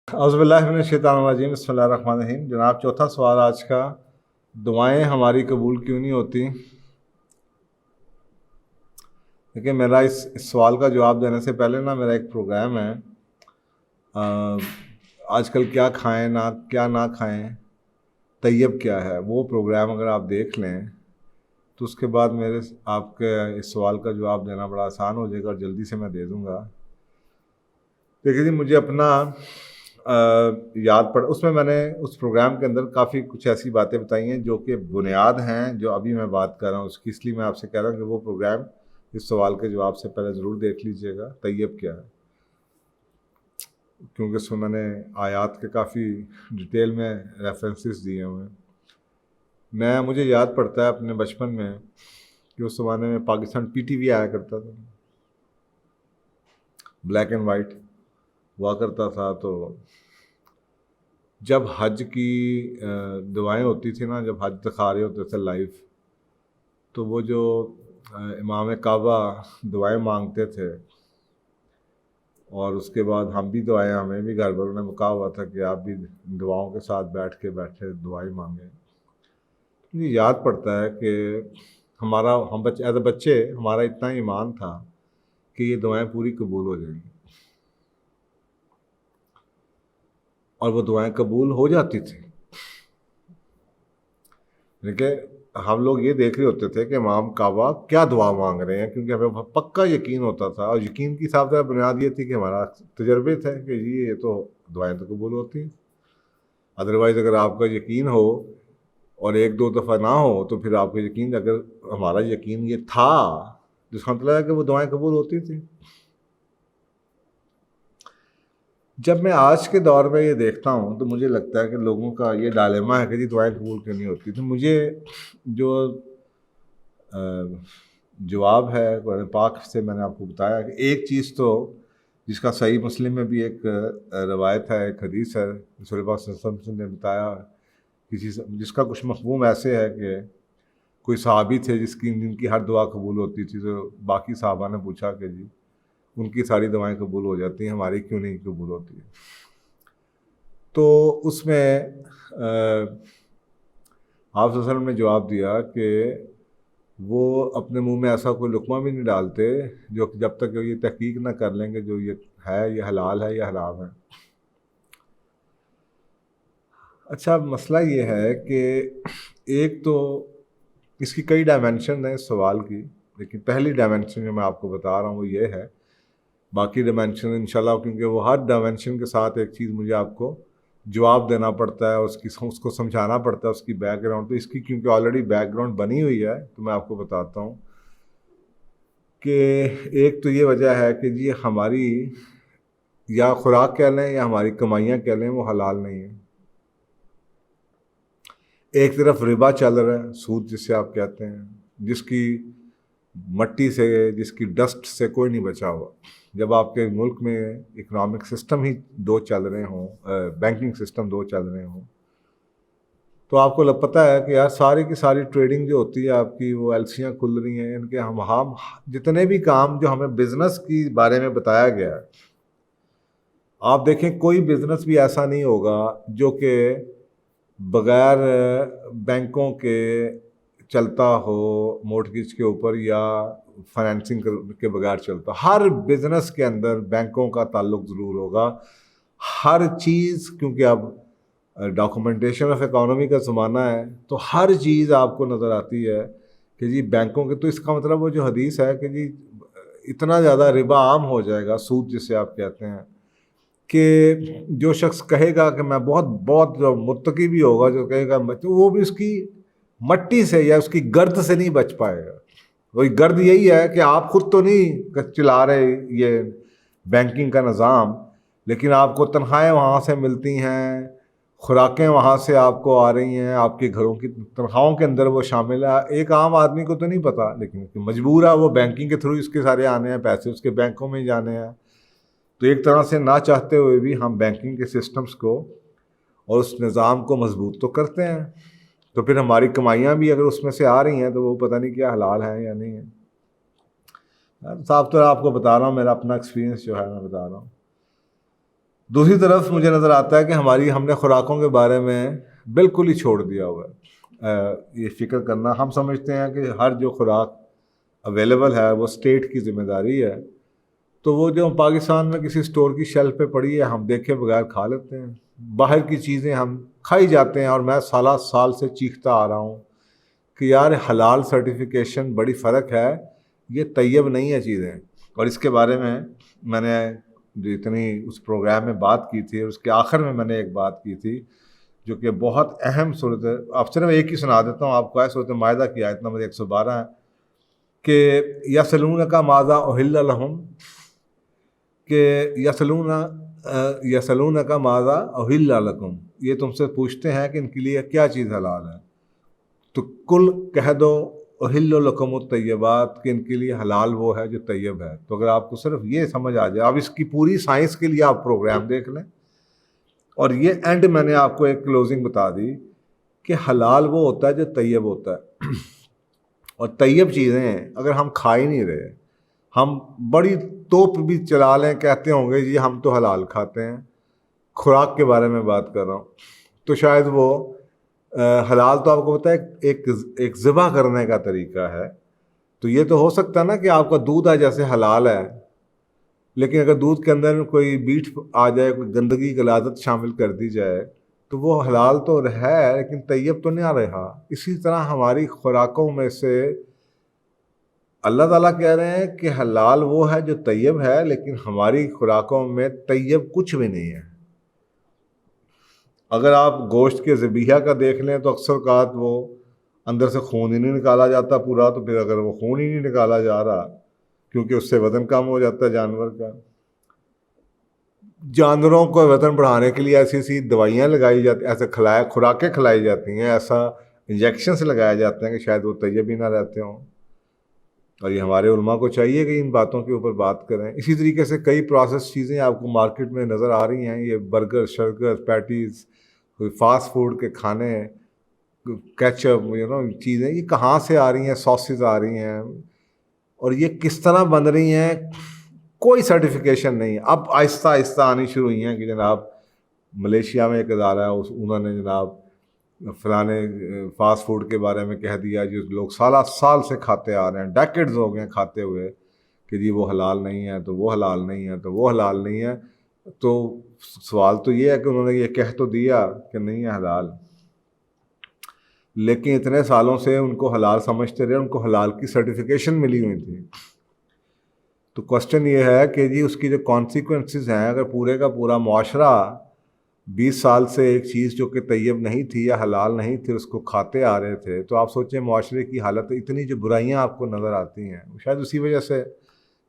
اعوذ باللہ من الشیطان الرجیم، بسم اللہ الرحمن الرحیم۔ جناب چوتھا سوال آج کا، دعائیں ہماری قبول کیوں نہیں ہوتی؟ دیکھیں، میرا اس سوال کا جواب دینے سے پہلے میرا ایک پروگرام ہے، آج کل کیا کھائیں نہ کھائیں، طیب کیا ہے، وہ پروگرام اگر آپ دیکھ لیں تو اس کے بعد آپ کے اس سوال کا جواب دینا بڑا آسان ہو جائے گا اور جلدی سے میں دے دوں گا۔ دیکھیے جی، مجھے اپنا یاد پڑ اس میں نے اس پروگرام کے اندر کافی کچھ ایسی باتیں بتائی ہیں جو کہ بنیاد ہیں جو ابھی میں بات کر رہا ہوں اس کی، اس لیے میں آپ سے کہہ رہا ہوں کہ وہ پروگرام اس سوال کے جواب سے پہلے ضرور دیکھ لیجئے گا، طیب کیا ہے، کیونکہ اس میں نے آیات کے کافی ڈیٹیل میں ریفرنسز دیے ہوئے ہیں۔ مجھے یاد پڑتا ہے اپنے بچپن میں کہ اس زمانے میں پاکستان پی ٹی وی آیا کرتا تھا، بلیک اینڈ وائٹ ہوا کرتا تھا، تو جب حج کی دعائیں ہوتی تھی نا، جب حج دکھا رہے ہوتے تھے لائیو، تو وہ جو امام کعبہ دعائیں مانگتے تھے، اور اس کے بعد ہم بھی دعائیں، ہمیں بھی گھر والوں نے کہا ہوا تھا کہ آپ بھی دعاؤں کے ساتھ بیٹھے دعائیں مانگیں۔ مجھے یاد پڑتا ہے کہ ہم ایز اے بچے ہمارا اتنا ایمان تھا کہ یہ دعائیں پوری قبول ہو جائیں گی، اور وہ دعائیں قبول ہو جاتی تھیں۔ لیکن ہم لوگ یہ دیکھ رہے ہوتے تھے کہ امام کعبہ کیا دعا مانگ رہے ہیں، کیونکہ ہمیں پکا یقین ہوتا تھا، اور یقین کی صاحب بنیاد یہ تھی کہ ہمارا تجربے تھے کہ جی یہ تو دعائیں تو قبول ہوتی ہیں۔ ادروائز اگر آپ کا یقین ہو اور ایک دو دفعہ نہ ہو تو پھر آپ کا یقین، اگر ہمارا یقین یہ تھا جس کا مطلب ہے کہ وہ دعائیں قبول ہوتی تھیں۔ جب میں آج کے دور میں یہ دیکھتا ہوں تو مجھے لگتا ہے کہ لوگوں کا یہ ڈائلیما ہے کہ جی دعائیں قبول کیوں نہیں ہوتی۔ تو مجھے جو جواب ہے قرآن پاک سے میں نے آپ کو بتایا کہ ایک چیز تو جس کا صحیح مسلم میں بھی ایک روایت ہے، ایک حدیث ہے، رسول پاک صلی اللہ علیہ وسلم نے بتایا، جس کا کچھ مفہوم ایسے ہے کہ کوئی صحابی تھے جن کی ہر دعا قبول ہوتی تھی، تو باقی صحابہ نے پوچھا کہ جی ان کی ساری دعائیں قبول ہو جاتی ہیں، ہماری کیوں نہیں قبول ہوتی ہے؟ تو اس میں آپ صلی اللہ علیہ وسلم نے جواب دیا کہ وہ اپنے منہ میں ایسا کوئی لقمہ بھی نہیں ڈالتے جو جب تک یہ تحقیق نہ کر لیں کہ جو یہ ہے یہ حلال ہے یا حرام ہے۔ اچھا، مسئلہ یہ ہے کہ ایک تو اس کی کئی ڈائمینشن ہیں اس سوال کی، لیکن پہلی ڈائمینشن جو میں آپ کو بتا رہا ہوں وہ یہ ہے، باقی ڈائمینشن انشاءاللہ، کیونکہ وہ ہر ڈائمینشن کے ساتھ ایک چیز مجھے آپ کو جواب دینا پڑتا ہے، اس کو سمجھانا پڑتا ہے، اس کی بیک گراؤنڈ، تو اس کی کیونکہ آلریڈی بیک گراؤنڈ بنی ہوئی ہے تو میں آپ کو بتاتا ہوں کہ ایک تو یہ وجہ ہے کہ جی ہماری یا خوراک کہہ لیں یا ہماری کمائیاں کہہ لیں وہ حلال نہیں ہیں۔ ایک طرف ربا چل رہا ہے، سود جسے آپ کہتے ہیں، جس کی مٹی سے، جس کی ڈسٹ سے کوئی نہیں بچا ہوا۔ جب آپ کے ملک میں اکنامک سسٹم ہی دو چل رہے ہوں، بینکنگ سسٹم دو چل رہے ہوں، تو آپ کو پتہ ہے کہ یار ساری کی ساری ٹریڈنگ جو ہوتی ہے آپ کی، وہ ایلسیاں کھل رہی ہیں، ان کے ہم جتنے بھی کام جو ہمیں بزنس کی بارے میں بتایا گیا ہے، آپ دیکھیں کوئی بزنس بھی ایسا نہیں ہوگا جو کہ بغیر بینکوں کے چلتا ہو، مورٹگیج کے اوپر یا فائنینسنگ کے بغیر چلتا۔ ہر بزنس کے اندر بینکوں کا تعلق ضرور ہوگا، ہر چیز، کیونکہ اب ڈاکومنٹیشن آف اکانومی کا زمانہ ہے، تو ہر چیز آپ کو نظر آتی ہے کہ جی بینکوں کے، تو اس کا مطلب وہ جو حدیث ہے کہ جی اتنا زیادہ ربا عام ہو جائے گا، سود جسے آپ کہتے ہیں، کہ جو شخص کہے گا کہ میں بہت جو متقی بھی ہوگا، جو کہے گا تو وہ بھی اس کی مٹی سے یا اس کی گرد سے نہیں بچ پائے گا۔ وہی گرد یہی ہے کہ آپ خود تو نہیں چلا رہے یہ بینکنگ کا نظام، لیکن آپ کو تنخواہیں وہاں سے ملتی ہیں، خوراکیں وہاں سے آپ کو آ رہی ہیں، آپ کے گھروں کی تنخواہوں کے اندر وہ شامل ہے۔ ایک عام آدمی کو تو نہیں پتا، لیکن مجبور ہے وہ بینکنگ کے تھرو اس کے سارے آنے ہیں، پیسے اس کے بینکوں میں ہی جانے ہیں۔ تو ایک طرح سے نہ چاہتے ہوئے بھی ہم بینکنگ کے سسٹمز کو اور اس نظام کو مضبوط تو کرتے ہیں، تو پھر ہماری کمائیاں بھی اگر اس میں سے آ رہی ہیں تو وہ پتہ نہیں کیا حلال ہیں یا نہیں ہیں۔ صاف طور آپ کو بتا رہا ہوں، میرا اپنا ایکسپیرینس جو ہے میں بتا رہا ہوں۔ دوسری طرف مجھے نظر آتا ہے کہ ہم نے خوراکوں کے بارے میں بالکل ہی چھوڑ دیا ہوا ہے یہ فکر کرنا. ہم سمجھتے ہیں کہ ہر جو خوراک اویلیبل ہے وہ اسٹیٹ کی ذمہ داری ہے, تو وہ جو پاکستان میں کسی اسٹور کی شیلف پہ پڑی ہے ہم دیکھے بغیر کھا لیتے ہیں. باہر کی چیزیں ہم کھائی جاتے ہیں, اور میں سال سے چیختا آ رہا ہوں کہ یار حلال سرٹیفیکیشن بڑی فرق ہے, یہ طیب نہیں ہے چیزیں. اور اس کے بارے میں نے جتنی اس پروگرام میں بات کی تھی, اس کے آخر میں نے ایک بات کی تھی جو کہ بہت اہم صورت ہے. اب صرف ایک ہی سنا دیتا ہوں آپ کو, ہے صورت مائدہ کی آیت نمبر 112 ہے کہ یسلونک ماذا احل لہم, کہ یسلونک ماذا احل لکم, یہ تم سے پوچھتے ہیں کہ ان کے لیے کیا چیز حلال ہے, تو کل کہہ دو احل لکم الطیبات, کہ ان کے لیے حلال وہ ہے جو طیب ہے. تو اگر آپ کو صرف یہ سمجھ آ جائے, اب اس کی پوری سائنس کے لیے آپ پروگرام دیکھ لیں. اور یہ اینڈ میں نے آپ کو ایک کلوزنگ بتا دی کہ حلال وہ ہوتا ہے جو طیب ہوتا ہے. اور طیب چیزیں اگر ہم کھا ہی نہیں رہے, ہم بڑی توپ بھی چلا لیں, کہتے ہوں گے جی ہم تو حلال کھاتے ہیں, خوراک کے بارے میں بات کر رہا ہوں, تو شاید وہ حلال تو آپ کو پتہ ہے ایک ذبح کرنے کا طریقہ ہے. تو یہ تو ہو سکتا ہے نا کہ آپ کا دودھ ہے جیسے حلال ہے, لیکن اگر دودھ کے اندر کوئی بیٹ آ جائے, کوئی گندگی غلاظت شامل کر دی جائے, تو وہ حلال تو ہے لیکن طیب تو نہیں رہا. اسی طرح ہماری خوراکوں میں سے اللہ تعالیٰ کہہ رہے ہیں کہ حلال وہ ہے جو طیب ہے, لیکن ہماری خوراکوں میں طیب کچھ بھی نہیں ہے. اگر آپ گوشت کے ذبیحہ کا دیکھ لیں تو اکثر اوقات وہ اندر سے خون ہی نہیں نکالا جاتا پورا, تو پھر اگر وہ خون ہی نہیں نکالا جا رہا کیونکہ اس سے وزن کم ہو جاتا ہے جانور کا. جانوروں کو وزن بڑھانے کے لیے ایسی ایسی دوائیاں لگائی جاتی, ایسے خوراکیں کھلائی جاتی ہیں, ایسا انجیکشنس لگائے جاتے ہیں کہ شاید وہ طیب ہی نہ رہتے ہوں. اور یہ ہمارے علماء کو چاہیے کہ ان باتوں کے اوپر بات کریں. اسی طریقے سے کئی پروسیس چیزیں آپ کو مارکیٹ میں نظر آ رہی ہیں, یہ برگر, شرگر, پیٹیز, فاسٹ فوڈ کے کھانے, کیچپ, چیزیں یہ کہاں سے آ رہی ہیں, ساسز آ رہی ہیں, اور یہ کس طرح بن رہی ہیں, کوئی سرٹیفیکیشن نہیں ہے. اب آہستہ آہستہ آنی شروع ہوئی ہیں کہ جناب ملیشیا میں ایک ادارہ ہے, انہوں نے جناب فلانے فاسٹ فوڈ کے بارے میں کہہ دیا جو لوگ سال سے کھاتے آ رہے ہیں, ڈیکیڈز ہو گئے کھاتے ہوئے, کہ جی وہ حلال نہیں ہے, تو وہ حلال نہیں ہے, تو وہ حلال نہیں ہے. تو سوال تو یہ ہے کہ انہوں نے یہ کہہ تو دیا کہ نہیں ہے حلال, لیکن اتنے سالوں سے ان کو حلال سمجھتے رہے, ان کو حلال کی سرٹیفیکیشن ملی ہوئی تھی. تو کوسچن یہ ہے کہ جی اس کی جو کانسیکوینسز ہیں, اگر پورے کا پورا معاشرہ 20 سال سے ایک چیز جو کہ طیب نہیں تھی یا حلال نہیں تھی اس کو کھاتے آ رہے تھے, تو آپ سوچیں معاشرے کی حالت, اتنی جو برائیاں آپ کو نظر آتی ہیں, شاید اسی وجہ سے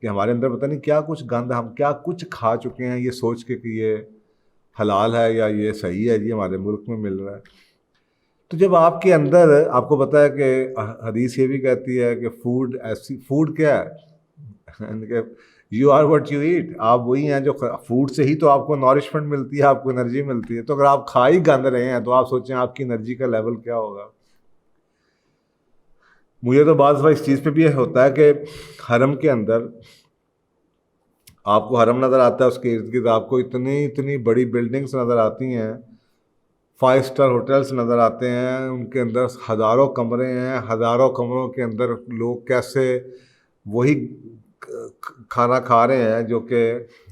کہ ہمارے اندر پتہ نہیں کیا کچھ گند, ہم کیا کچھ کھا چکے ہیں یہ سوچ کے کہ یہ حلال ہے یا یہ صحیح ہے جی ہمارے ملک میں مل رہا ہے. تو جب آپ کے اندر, آپ کو پتہ ہے کہ حدیث یہ بھی کہتی ہے کہ فوڈ کیا ہے, you are what you eat, آپ وہی ہیں جو فوڈ سے ہی تو آپ کو نورشمنٹ ملتی ہے, آپ کو انرجی ملتی ہے. تو اگر آپ کھا ہی گند رہے ہیں تو آپ سوچیں آپ کی انرجی کا لیول کیا ہوگا. مجھے تو بعض اس چیز پہ بھی ہوتا ہے کہ حرم کے اندر آپ کو حرم نظر آتا ہے, اس کے ارد گرد آپ کو اتنی بڑی بلڈنگس نظر آتی ہیں, 5 اسٹار ہوٹلس نظر آتے ہیں, ان کے اندر ہزاروں کمرے ہیں, ہزاروں کمروں کے اندر لوگ کیسے وہی کھانا کھا رہے ہیں جو کہ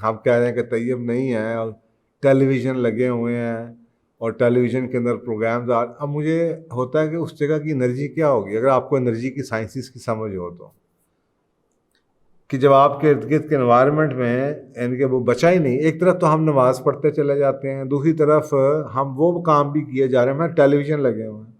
ہم کہہ رہے ہیں کہ طیب نہیں ہے, اور ٹیلی ویژن لگے ہوئے ہیں اور ٹیلی ویژن کے اندر پروگرامز اب مجھے ہوتا ہے کہ اس جگہ کی انرجی کیا ہوگی, اگر آپ کو انرجی کی سائنسز کی سمجھ ہو تو, کہ جب آپ کے ارد گرد کے انوائرمنٹ میں ان کے وہ بچا ہی نہیں. ایک طرف تو ہم نماز پڑھتے چلے جاتے ہیں, دوسری طرف ہم وہ کام بھی کیے جا رہے ہیں, ٹیلی ویژن لگے ہوئے ہیں.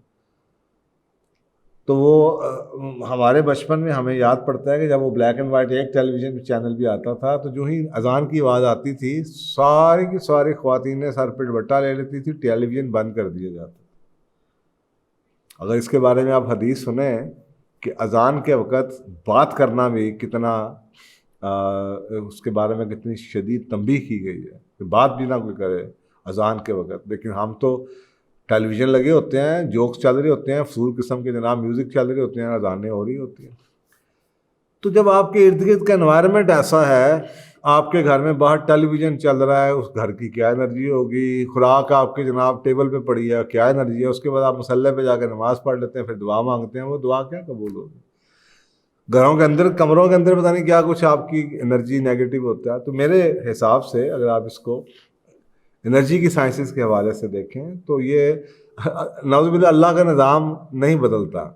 تو وہ ہمارے بچپن میں ہمیں یاد پڑتا ہے کہ جب وہ بلیک اینڈ وائٹ ایک ٹیلی ویژن چینل بھی آتا تھا, تو جو ہی اذان کی آواز آتی تھی ساری کی ساری خواتین سر پہ دوپٹہ لے لیتی تھی, ٹیلی ویژن بند کر دیا جاتا. اگر اس کے بارے میں آپ حدیث سنیں کہ اذان کے وقت بات کرنا بھی کتنا اس کے بارے میں کتنی شدید تنبیہ کی گئی ہے کہ بات بھی نہ کوئی کرے اذان کے وقت, لیکن ہم تو ٹیلی ویژن لگے ہوتے ہیں, جوکس چل رہے ہوتے ہیں, فضول قسم کے جناب میوزک چل رہے ہوتے ہیں, اذانیں ہو رہی ہوتی ہیں. تو جب آپ کے ارد گرد کا انوائرمنٹ ایسا ہے آپ کے گھر میں باہر ٹیلی ویژن چل رہا ہے، اس گھر کی کیا انرجی ہوگی، خوراک آپ کے جناب ٹیبل پہ پڑی ہے، کیا انرجی ہے، اس کے بعد آپ مصلی پہ جا کے نماز پڑھ لیتے ہیں، پھر دعا مانگتے ہیں، وہ دعا کیا قبول ہوگی؟ گھروں کے اندر، کمروں کے اندر پتہ نہیں کیا کچھ آپ کی انرجی نیگیٹو ہوتا ہے۔ تو میرے حساب سے اگر آپ اس کو انرجی کی سائنسز کے حوالے سے دیکھیں تو یہ نعوذ باللہ اللہ کا نظام نہیں بدلتا۔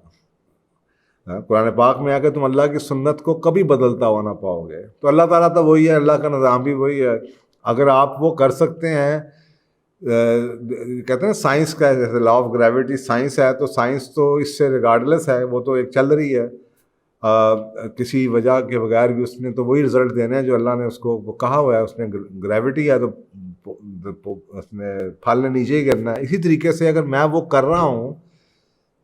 قرآن پاک میں آ کے تم اللہ کی سنت کو کبھی بدلتا ہوا نہ پاؤ گے۔ تو اللہ تعالیٰ تو وہی ہے، اللہ کا نظام بھی وہی ہے۔ اگر آپ وہ کر سکتے ہیں، کہتے ہیں سائنس کا جیسے لا آف گریوٹی سائنس ہے، تو سائنس تو اس سے ریگارڈلیس ہے، وہ تو ایک چل رہی ہے کسی وجہ کے بغیر بھی، اس نے تو وہی رزلٹ دینے ہیں جو اللہ نے اس کو وہ کہا ہوا ہے۔ اس نے گریوٹی ہے تو اس نے پھل نے نیچے ہی کرنا ہے۔ اسی طریقے سے اگر میں وہ کر رہا ہوں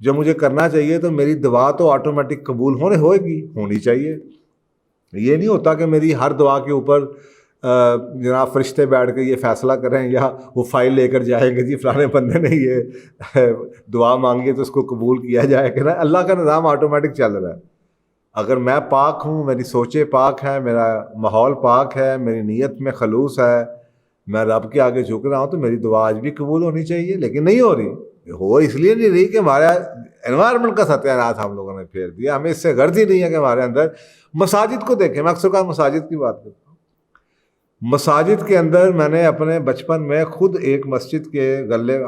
جو مجھے کرنا چاہیے، تو میری دعا تو آٹومیٹک قبول ہونی چاہیے۔ یہ نہیں ہوتا کہ میری ہر دعا کے اوپر جناب فرشتے بیٹھ کے یہ فیصلہ کریں یا وہ فائل لے کر جائیں گے جی فلانے بندے نے یہ دعا مانگی تو اس کو قبول کیا جائے گا۔ اللہ کا نظام آٹومیٹک چل رہا ہے۔ اگر میں پاک ہوں، میری سوچیں پاک ہیں، میرا ماحول پاک ہے، میری نیت میں خلوص ہے، میں رب کے آگے جھک رہا ہوں، تو میری دعا آج بھی قبول ہونی چاہیے۔ لیکن نہیں ہو رہی، اس لیے نہیں رہی کہ ہمارا انوائرمنٹ کا ستیاناش ہم لوگوں نے پھیر دیا۔ ہمیں اس سے غرض ہی نہیں ہے کہ ہمارے اندر مساجد کو دیکھیں۔ میں اکثر مساجد کی بات کرتا ہوں۔ مساجد کے اندر میں نے اپنے بچپن میں خود ایک مسجد کے غلے،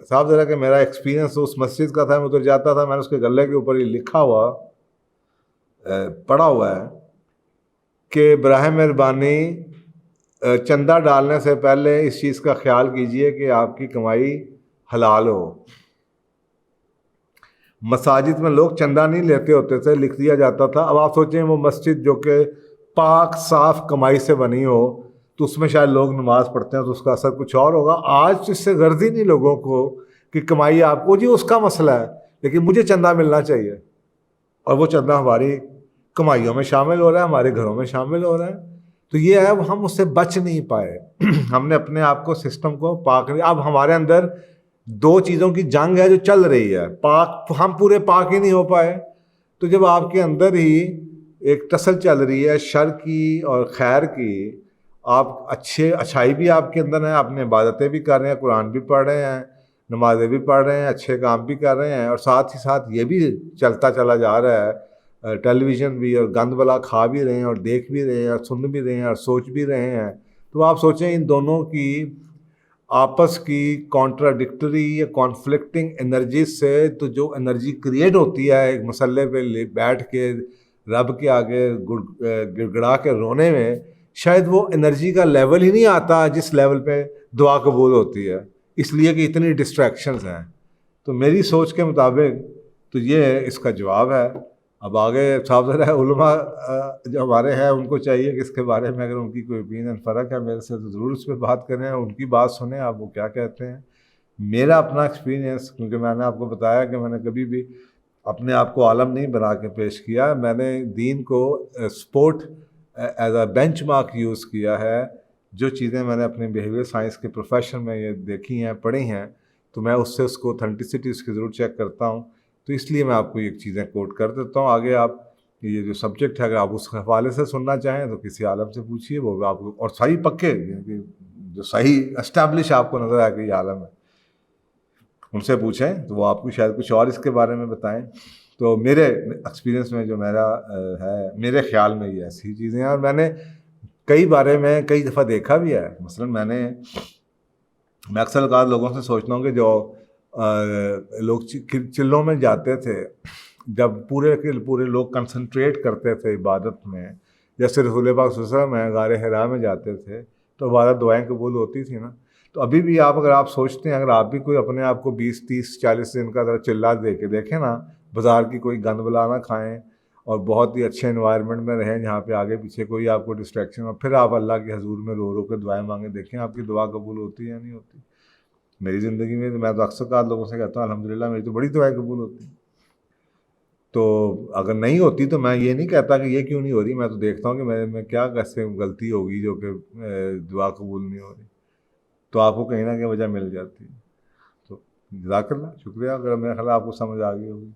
صاحب ذرا کہ میرا ایکسپیرینس اس مسجد کا تھا، میں ادھر جاتا تھا، میں نے اس کے غلے کے اوپر یہ لکھا ہوا پڑا ہوا ہے کہ براہ مہربانی چندہ ڈالنے سے پہلے اس چیز کا خیال کیجئے کہ آپ کی کمائی حلال ہو۔ مساجد میں لوگ چندہ نہیں لیتے ہوتے تھے، لکھ دیا جاتا تھا۔ اب آپ سوچیں وہ مسجد جو کہ پاک صاف کمائی سے بنی ہو، تو اس میں شاید لوگ نماز پڑھتے ہیں تو اس کا اثر کچھ اور ہوگا۔ آج اس سے غرض ہی نہیں لوگوں کو کہ کمائی آپ کو، جی اس کا مسئلہ ہے لیکن مجھے چندہ ملنا چاہیے، اور وہ چندہ ہماری کمائیوں میں شامل ہو رہا ہے، ہمارے گھروں میں شامل ہو رہا ہے۔ تو یہ ہے، ہم اس سے بچ نہیں پائے۔ ہم نے اپنے آپ کو، سسٹم کو پاک نہیں۔ اب ہمارے اندر دو چیزوں کی جنگ ہے جو چل رہی ہے۔ پاک، ہم پورے پاک ہی نہیں ہو پائے۔ تو جب آپ کے اندر ہی ایک ٹسل چل رہی ہے شر کی اور خیر کی، آپ اچھائی بھی آپ کے اندر ہے، اپنے عبادتیں بھی کر رہے ہیں، قرآن بھی پڑھ رہے ہیں، نمازیں بھی پڑھ رہے ہیں، اچھے کام بھی کر رہے ہیں، اور ساتھ ہی ساتھ یہ بھی چلتا چلا جا رہا ہے ٹیلی ویژن بھی، اور گند بلا کھا بھی رہے ہیں، اور دیکھ بھی رہے ہیں، اور سن بھی رہے ہیں، اور سوچ بھی رہے ہیں۔ تو آپ سوچیں ان دونوں کی آپس کی کانٹراڈکٹری یا کانفلکٹنگ انرجیز سے تو جو انرجی کریٹ ہوتی ہے ایک مسلح پہ بیٹھ کے رب کے آگے گڑ گڑا کے رونے میں، شاید وہ انرجی کا لیول ہی نہیں آتا جس لیول پہ دعا قبول ہوتی ہے، اس لیے کہ اتنی ڈسٹریکشنز ہیں۔ تو میری سوچ کے مطابق تو یہ اس کا جواب ہے۔ اب آگے صاحب ذرا علماء جو ہمارے ہیں ان کو چاہیے کہ اس کے بارے میں اگر ان کی کوئی اوپینین فرق ہے میرے سے تو ضرور اس پہ بات کریں، ان کی بات سنیں آپ وہ کیا کہتے ہیں۔ میرا اپنا ایکسپیرینس، کیونکہ میں نے آپ کو بتایا کہ میں نے کبھی بھی اپنے آپ کو عالم نہیں بنا کے پیش کیا، میں نے دین کو support as a bench mark use کیا ہے۔ جو چیزیں میں نے اپنے بیہیویئر سائنس کے پروفیشن میں یہ دیکھی ہیں، پڑھی ہیں، تو میں اس سے اس کو اوتھینٹسٹی اس کی ضرور چیک کرتا ہوں۔ تو اس لیے میں آپ کو یہ چیزیں کوٹ کر دیتا ہوں۔ آگے آپ یہ جو سبجیکٹ ہے اگر آپ اس حوالے سے سننا چاہیں تو کسی عالم سے پوچھیے، وہ آپ کو، اور صحیح پکے جو صحیح اسٹیبلش آپ کو نظر آئے کہ یہ عالم ہے، ان سے پوچھیں تو وہ آپ کو شاید کچھ اور اس کے بارے میں بتائیں۔ تو میرے ایکسپیرینس میں جو میرا ہے، میرے خیال میں یہ ایسی چیزیں ہیں، اور میں نے کئی بارے میں کئی دفعہ دیکھا بھی ہے۔ مثلاً میں اکثر اوقات لوگوں سے سوچتا ہوں کہ جو لوگ چلوں میں جاتے تھے، جب پورے کے پورے لوگ کنسنٹریٹ کرتے تھے عبادت میں، جیسے رسول پاک صلی اللہ علیہ وسلم میں غار حرا میں جاتے تھے تو عبادت دعائیں قبول ہوتی تھی نا۔ تو ابھی بھی آپ اگر آپ سوچتے ہیں، اگر آپ بھی کوئی اپنے آپ کو 20 30 40 دن کا ذرا چلا دے کے دیکھیں نا، بازار کی کوئی گند بلا نہ کھائیں، اور بہت ہی اچھے انوائرمنٹ میں رہیں جہاں پہ آگے پیچھے کوئی آپ کو ڈسٹریکشن ہو، پھر آپ اللہ کے حضور میں رو رو کے دعائیں مانگیں، دیکھیں آپ کی دعا قبول ہوتی ہے یا نہیں ہوتی۔ میری زندگی میں میں تو اکثر لوگوں سے کہتا ہوں الحمدللہ میری تو بڑی دعائیں قبول ہوتی ہیں۔ تو اگر نہیں ہوتی تو میں یہ نہیں کہتا کہ یہ کیوں نہیں ہو رہی، میں تو دیکھتا ہوں کہ میرے میں کیا کیسے غلطی ہوگی جو کہ دعا قبول نہیں ہو رہی، تو آپ کو کہیں نہ کہیں وجہ مل جاتی ہے۔ تو جزاک اللہ، شکریہ، اگر میرا خیال آپ کو سمجھ آ گئی ہوگی۔